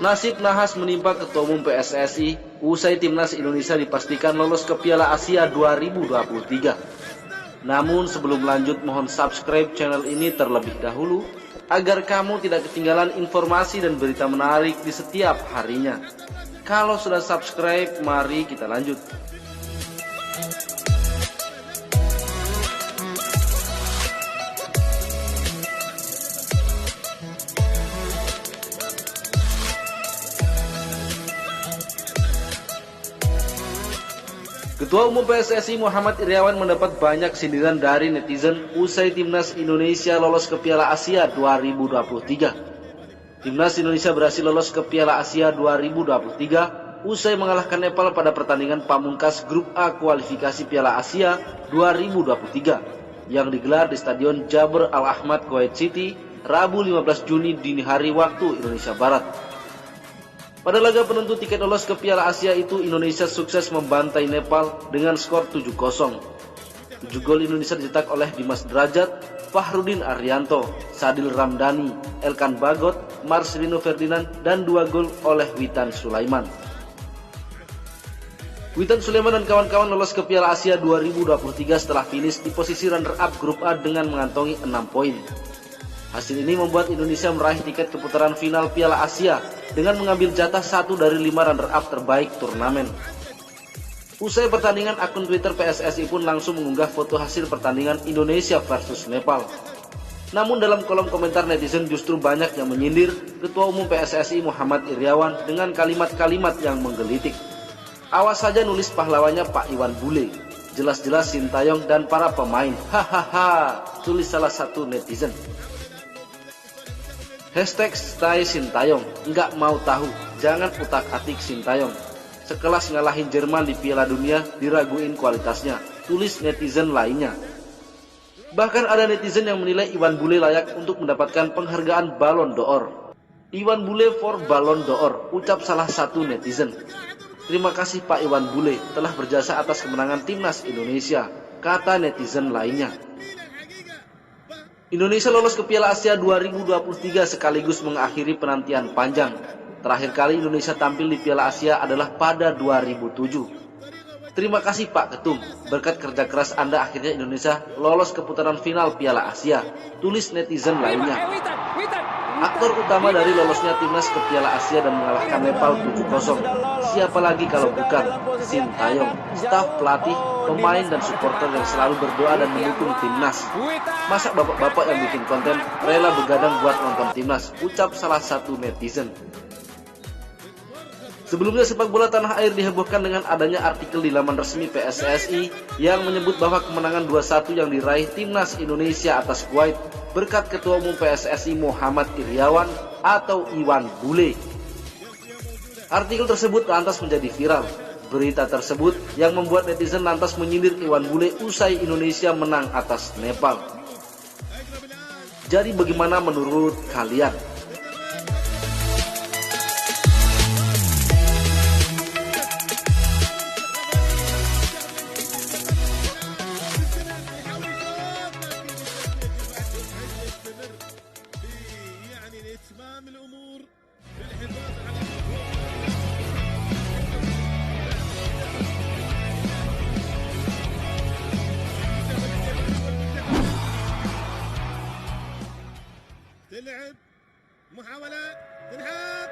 Nasib nahas menimpa Ketua Umum PSSI usai Timnas Indonesia dipastikan lolos ke Piala Asia 2023. Namun sebelum lanjut, mohon subscribe channel ini terlebih dahulu agar kamu tidak ketinggalan informasi dan berita menarik di setiap harinya. Kalau sudah subscribe, mari kita lanjut. Ketua Umum PSSI Muhammad Iryawan mendapat banyak sindiran dari netizen usai Timnas Indonesia lolos ke Piala Asia 2023. Timnas Indonesia berhasil lolos ke Piala Asia 2023 usai mengalahkan Nepal pada pertandingan pamungkas Grup A kualifikasi Piala Asia 2023 yang digelar di Stadion Jabr Al Ahmad, Kuwait City, Rabu 15 Juni dini hari waktu Indonesia Barat. Pada laga penentu tiket lolos ke Piala Asia itu, Indonesia sukses membantai Nepal dengan skor 7-0. 7 gol Indonesia dicetak oleh Dimas Derajat, Fahrudin Arianto, Sadil Ramdhani, Elkan Bagot, Marcelino Ferdinand, dan 2 gol oleh Witan Sulaiman. Witan Sulaiman dan kawan-kawan lolos ke Piala Asia 2023 setelah finish di posisi runner-up Grup A dengan mengantongi 6 poin. Hasil ini membuat Indonesia meraih tiket ke putaran final Piala Asia dengan mengambil jatah 1 dari 5 runner-up terbaik turnamen. Usai pertandingan, akun Twitter PSSI pun langsung mengunggah foto hasil pertandingan Indonesia versus Nepal. Namun dalam kolom komentar netizen justru banyak yang menyindir Ketua Umum PSSI Muhammad Iryawan dengan kalimat-kalimat yang menggelitik. Awas saja nulis pahlawannya Pak Iwan Bule, jelas-jelas Sintayong dan para pemain, hahaha, tulis salah satu netizen. #stay Sintayong, nggak mau tahu, jangan utak-atik Sintayong. Sekelas ngalahin Jerman di Piala Dunia, diraguin kualitasnya, tulis netizen lainnya. Bahkan ada netizen yang menilai Iwan Bule layak untuk mendapatkan penghargaan Ballon d'Or. Iwan Bule for Ballon d'Or, ucap salah satu netizen. Terima kasih Pak Iwan Bule telah berjasa atas kemenangan Timnas Indonesia, kata netizen lainnya. Indonesia lolos ke Piala Asia 2023 sekaligus mengakhiri penantian panjang. Terakhir kali Indonesia tampil di Piala Asia adalah pada 2007. Terima kasih Pak Ketum, berkat kerja keras Anda akhirnya Indonesia lolos ke putaran final Piala Asia, tulis netizen lainnya. Aktor utama dari lolosnya Timnas ke Piala Asia dan mengalahkan Nepal 7-0. Siapa lagi kalau bukan Sintayong, staf pelatih, pemain dan supporter yang selalu berdoa dan mendukung Timnas. Masa bapak-bapak yang bikin konten rela begadang buat nonton Timnas, ucap salah satu netizen. Sebelumnya sepak bola tanah air dihebohkan dengan adanya artikel di laman resmi PSSI yang menyebut bahwa kemenangan 2-1 yang diraih Timnas Indonesia atas Kuwait berkat Ketua Umum PSSI Muhammad Iryawan atau Iwan Bule. Artikel tersebut lantas menjadi viral. Berita tersebut yang membuat netizen lantas menyindir Iwan Bule usai Indonesia menang atas Nepal. Jadi bagaimana menurut kalian? تلعب محاولة تنهاد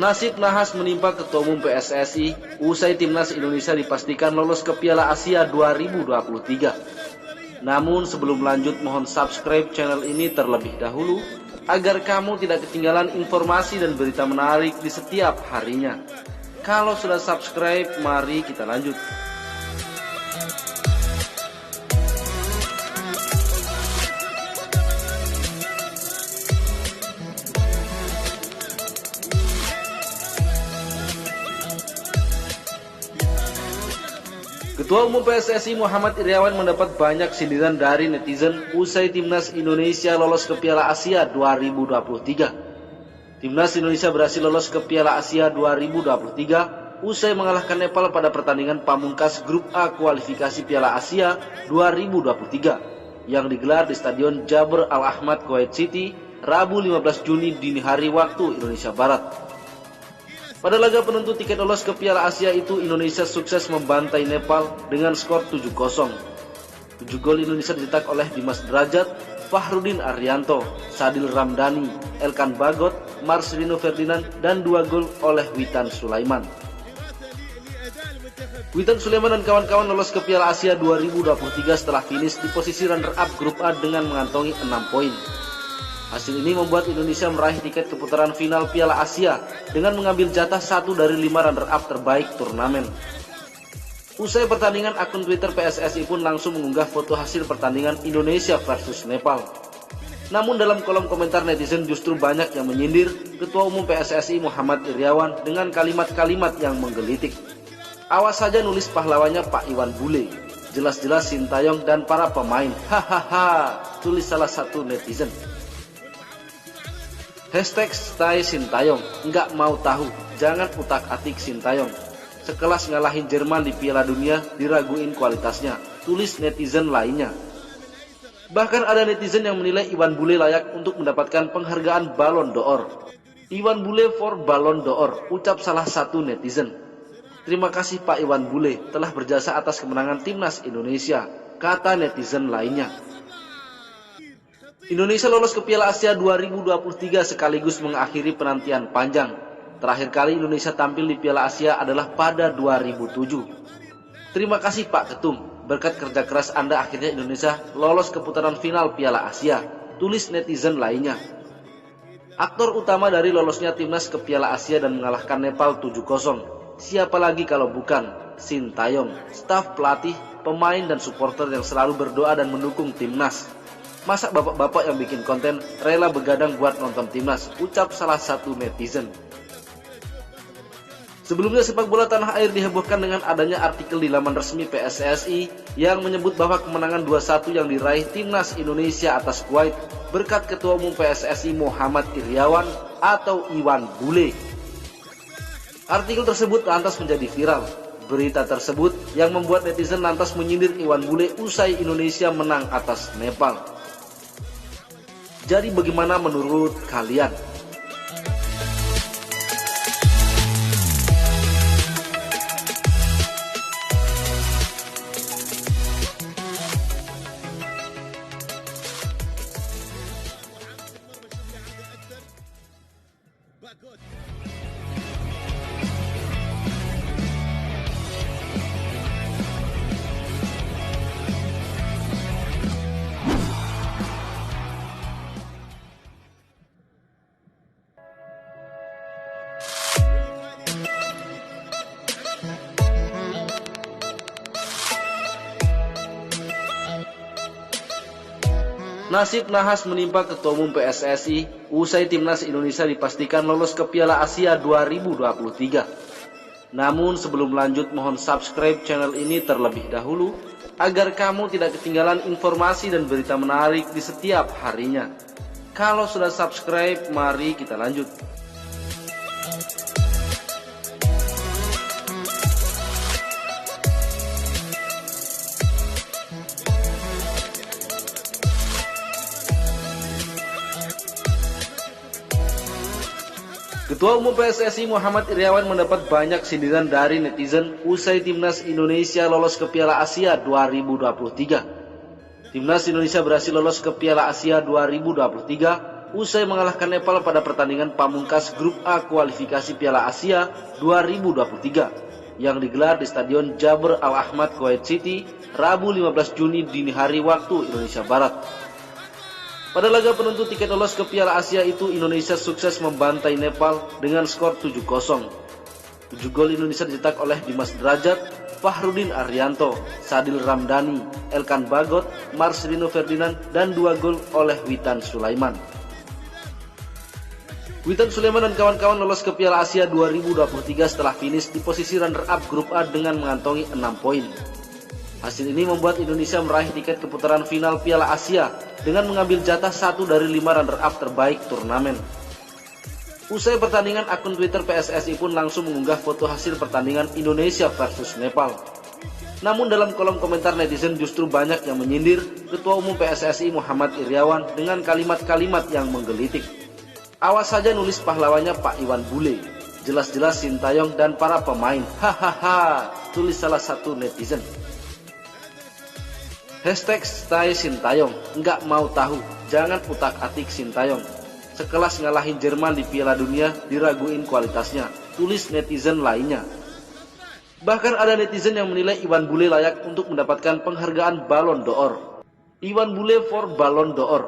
Nasib nahas menimpa Ketua Umum PSSI usai Timnas Indonesia dipastikan lolos ke Piala Asia 2023. Namun sebelum lanjut, mohon subscribe channel ini terlebih dahulu agar kamu tidak ketinggalan informasi dan berita menarik di setiap harinya. Kalau sudah subscribe, mari kita lanjut. Ketua Umum PSSI Muhammad Iryawan mendapat banyak sindiran dari netizen usai Timnas Indonesia lolos ke Piala Asia 2023. Timnas Indonesia berhasil lolos ke Piala Asia 2023 usai mengalahkan Nepal pada pertandingan pamungkas Grup A kualifikasi Piala Asia 2023 yang digelar di Stadion Jabr Al Ahmad, Kuwait City, Rabu 15 Juni dini hari waktu Indonesia Barat. Pada laga penentu tiket lolos ke Piala Asia itu, Indonesia sukses membantai Nepal dengan skor 7-0. 7 gol Indonesia dicetak oleh Dimas Derajat, Fahrudin Arianto, Sadil Ramdhani, Elkan Bagot, Marcelino Ferdinand, dan 2 gol oleh Witan Sulaiman. Witan Sulaiman dan kawan-kawan lolos ke Piala Asia 2023 setelah finish di posisi runner-up Grup A dengan mengantongi 6 poin. Hasil ini membuat Indonesia meraih tiket ke putaran final Piala Asia dengan mengambil jatah 1 dari 5 runner-up terbaik turnamen. Usai pertandingan, akun Twitter PSSI pun langsung mengunggah foto hasil pertandingan Indonesia versus Nepal. Namun dalam kolom komentar netizen justru banyak yang menyindir Ketua Umum PSSI Muhammad Iryawan dengan kalimat-kalimat yang menggelitik. Awas saja nulis pahlawannya Pak Iwan Bule, jelas-jelas Sintayong dan para pemain, hahaha, tulis salah satu netizen. #stay Sintayong, nggak mau tahu, jangan utak-atik Sintayong. Sekelas ngalahin Jerman di Piala Dunia, diraguin kualitasnya, tulis netizen lainnya. Bahkan ada netizen yang menilai Iwan Bule layak untuk mendapatkan penghargaan Ballon d'Or. Iwan Bule for Ballon d'Or, ucap salah satu netizen. Terima kasih Pak Iwan Bule telah berjasa atas kemenangan Timnas Indonesia, kata netizen lainnya. Indonesia lolos ke Piala Asia 2023 sekaligus mengakhiri penantian panjang. Terakhir kali Indonesia tampil di Piala Asia adalah pada 2007. Terima kasih Pak Ketum, berkat kerja keras Anda akhirnya Indonesia lolos ke putaran final Piala Asia, tulis netizen lainnya. Aktor utama dari lolosnya Timnas ke Piala Asia dan mengalahkan Nepal 7-0. Siapa lagi kalau bukan Sintayong, staf pelatih, pemain dan supporter yang selalu berdoa dan mendukung Timnas. Masa bapak-bapak yang bikin konten rela begadang buat nonton Timnas, ucap salah satu netizen. Sebelumnya sepak bola tanah air dihebohkan dengan adanya artikel di laman resmi PSSI yang menyebut bahwa kemenangan 2-1 yang diraih Timnas Indonesia atas Kuwait berkat Ketua Umum PSSI Muhammad Iryawan atau Iwan Bule. Artikel tersebut lantas menjadi viral. Berita tersebut yang membuat netizen lantas menyindir Iwan Bule usai Indonesia menang atas Nepal. Jadi bagaimana menurut kalian? Nasib nahas menimpa Ketua Umum PSSI usai Timnas Indonesia dipastikan lolos ke Piala Asia 2023. Namun sebelum lanjut, mohon subscribe channel ini terlebih dahulu agar kamu tidak ketinggalan informasi dan berita menarik di setiap harinya. Kalau sudah subscribe, mari kita lanjut. Ketua Umum PSSI Muhammad Iryawan mendapat banyak sindiran dari netizen usai Timnas Indonesia lolos ke Piala Asia 2023. Timnas Indonesia berhasil lolos ke Piala Asia 2023 usai mengalahkan Nepal pada pertandingan pamungkas Grup A kualifikasi Piala Asia 2023 yang digelar di Stadion Jabr Al Ahmad, Kuwait City, Rabu 15 Juni dini hari waktu Indonesia Barat. Pada laga penentu tiket lolos ke Piala Asia itu, Indonesia sukses membantai Nepal dengan skor 7-0. 7 gol Indonesia dicetak oleh Dimas Derajat, Fahrudin Arianto, Sadil Ramdhani, Elkan Bagot, Marcelino Ferdinand, dan 2 gol oleh Witan Sulaiman. Witan Sulaiman dan kawan-kawan lolos ke Piala Asia 2023 setelah finish di posisi runner-up Grup A dengan mengantongi 6 poin. Hasil ini membuat Indonesia meraih tiket ke putaran final Piala Asia dengan mengambil jatah 1 dari 5 runner-up terbaik turnamen. Usai pertandingan, akun Twitter PSSI pun langsung mengunggah foto hasil pertandingan Indonesia versus Nepal. Namun dalam kolom komentar netizen justru banyak yang menyindir Ketua Umum PSSI Muhammad Iryawan dengan kalimat-kalimat yang menggelitik. Awas saja nulis pahlawannya Pak Iwan Bule, jelas-jelas Sintayong dan para pemain, hahaha, tulis salah satu netizen. #stay Sintayong, nggak mau tahu, jangan utak-atik Sintayong. Sekelas ngalahin Jerman di Piala Dunia diraguin kualitasnya, tulis netizen lainnya. Bahkan ada netizen yang menilai Iwan Bule layak untuk mendapatkan penghargaan Ballon d'Or. Iwan Bule for Ballon d'Or.